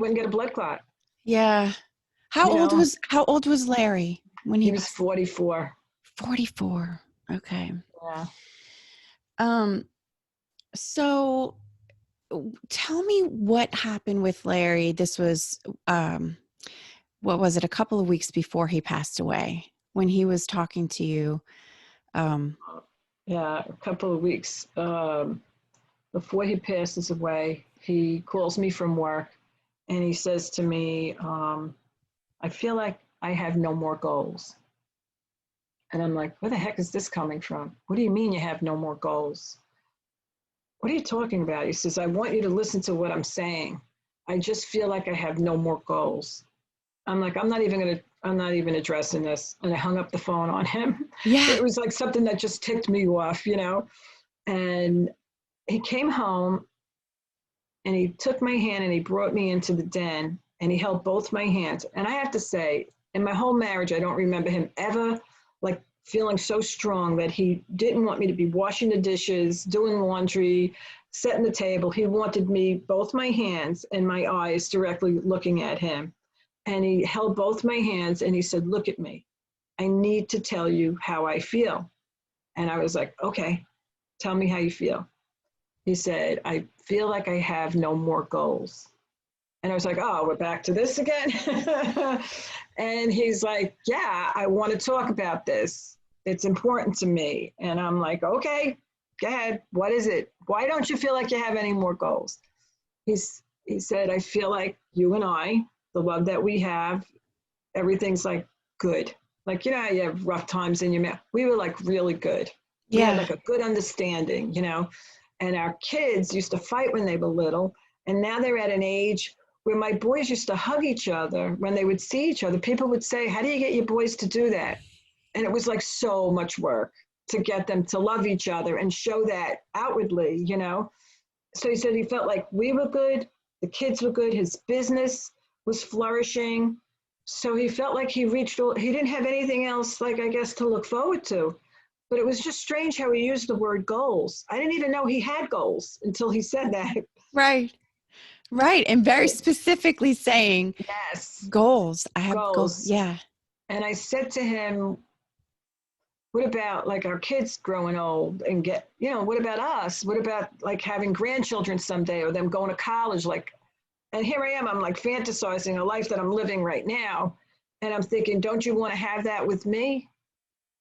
wouldn't get a blood clot. Yeah. How old was Larry when he was 44? 44. Okay. Yeah. So tell me what happened with Larry. This was, what was it? A couple of weeks before he passed away, when he was talking to you. Yeah, a couple of weeks before he passes away, he calls me from work and he says to me, I feel like I have no more goals. And I'm like, where the heck is this coming from? What do you mean you have no more goals? What are you talking about? He says, I want you to listen to what I'm saying. I just feel like I have no more goals. I'm like, I'm not even addressing this. And I hung up the phone on him. Yeah. It was like something that just ticked me off, you know? And he came home and he took my hand and he brought me into the den and he held both my hands. And I have to say, in my whole marriage, I don't remember him ever like feeling so strong that he didn't want me to be washing the dishes, doing laundry, setting the table. He wanted me, both my hands and my eyes directly looking at him. And he held both my hands and he said, look at me. I need to tell you how I feel. And I was like, okay, tell me how you feel. He said, I feel like I have no more goals. And I was like, oh, we're back to this again. And he's like, yeah, I want to talk about this. It's important to me. And I'm like, okay, go ahead. What is it? Why don't you feel like you have any more goals? He said, I feel like you and I, the love that we have, everything's like good. Like, you know, you have rough times in your marriage. We were like really good. We had like a good understanding, you know, and our kids used to fight when they were little. And now they're at an age where my boys used to hug each other when they would see each other. People would say, how do you get your boys to do that? And it was like so much work to get them to love each other and show that outwardly, you know? So he said he felt like we were good, the kids were good, his business was flourishing. So he felt like he didn't have anything else, like, I guess, to look forward to. But it was just strange how he used the word goals. I didn't even know he had goals until he said that. Right. Right. And very specifically saying, yes, goals. I have goals. Yeah. And I said to him, what about like our kids growing old and what about us? What about like having grandchildren someday or them going to college? Like, and here I am, I'm like fantasizing a life that I'm living right now. And I'm thinking, don't you want to have that with me?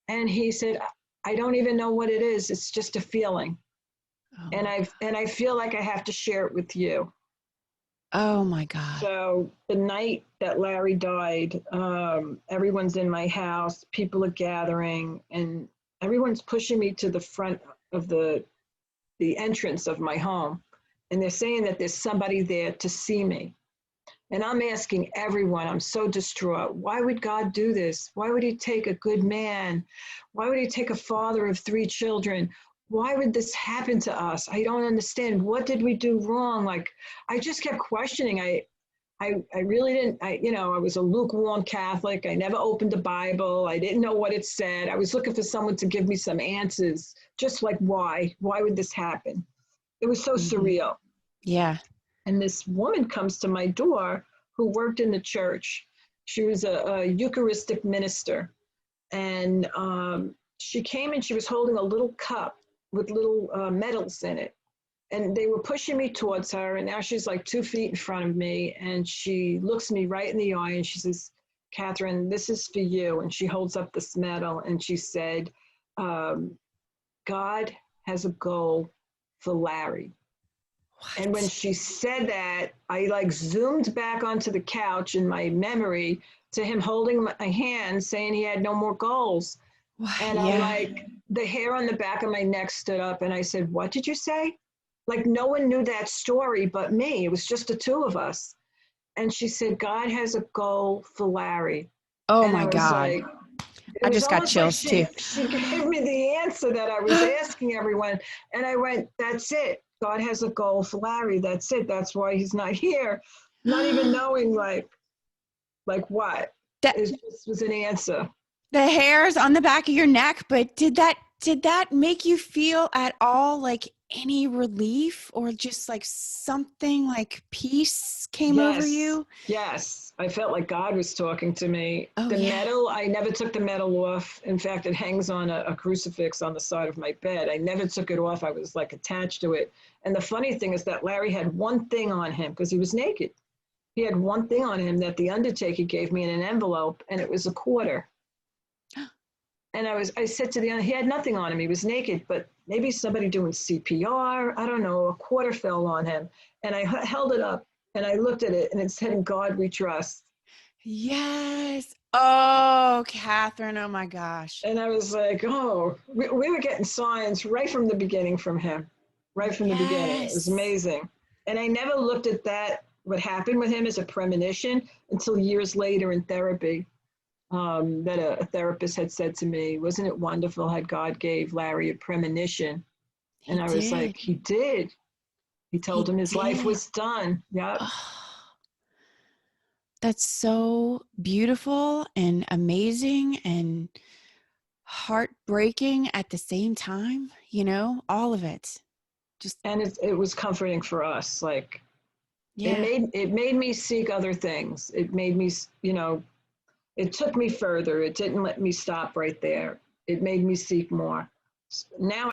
And he said, I don't even know what it is. It's just a feeling. Oh. And I feel like I have to share it with you. Oh my God. So the night that Larry died, everyone's in my house, people are gathering, and everyone's pushing me to the front of the entrance of my home. And they're saying that there's somebody there to see me. And I'm asking everyone, I'm so distraught. Why would God do this? Why would he take a good man? Why would he take a father of 3 children? Why would this happen to us? I don't understand. What did we do wrong? Like, I just kept questioning. I really didn't, I was a lukewarm Catholic. I never opened the Bible. I didn't know what it said. I was looking for someone to give me some answers, just like why would this happen? It was so surreal. Yeah. And this woman comes to my door who worked in the church. She was a Eucharistic minister. And she came and she was holding a little cup with little medals in it. And they were pushing me towards her. And now she's like 2 feet in front of me. And she looks me right in the eye and she says, Kathryn, this is for you. And she holds up this medal and she said, God has a goal for Larry. What? And when she said that, I like zoomed back onto the couch in my memory to him holding my hand saying he had no more goals. What? And I'm like, the hair on the back of my neck stood up and I said, what did you say? Like no one knew that story but me. It was just the 2 of us. And she said, God has a goal for Larry. Oh and my God. Like, I just got chills too. She gave me the answer that I was asking everyone. And I went, that's it. God has a goal for Larry. That's it. That's why he's not here. Not even knowing like what. It just was an answer. The hairs on the back of your neck, but did that Did that make you feel at all like any relief, or just like something like peace came over Yes, you? yes. I felt like God was talking to me. Oh The yeah. medal, I never took the medal off. In fact, it hangs on a crucifix on the side of my bed. I never took it off. I was like attached to it. And the funny thing is that Larry had one thing on him because he was naked. He had one thing on him that the undertaker gave me in an envelope, and it was a quarter. And I said to he had nothing on him. He was naked, but maybe somebody doing CPR. I don't know. A quarter fell on him. And I held it up and I looked at it and it said, "In God we trust." Yes. Oh, Kathryn. Oh my gosh. And I was like, oh, we were getting signs right from the beginning from him, right from the beginning. It was Yes. amazing. And I never looked at that, what happened with him as a premonition until years later in therapy. That a therapist had said to me, wasn't it wonderful how God gave Larry a premonition? He And I was like, did. he did. He told He him his life did. was done. Yep. Oh, that's so beautiful and amazing and heartbreaking at the same time, all of it. Just, And it was comforting for us. Like yeah. it made me seek other things. It made me, it took me further. It didn't let me stop right there. It made me seek more. Now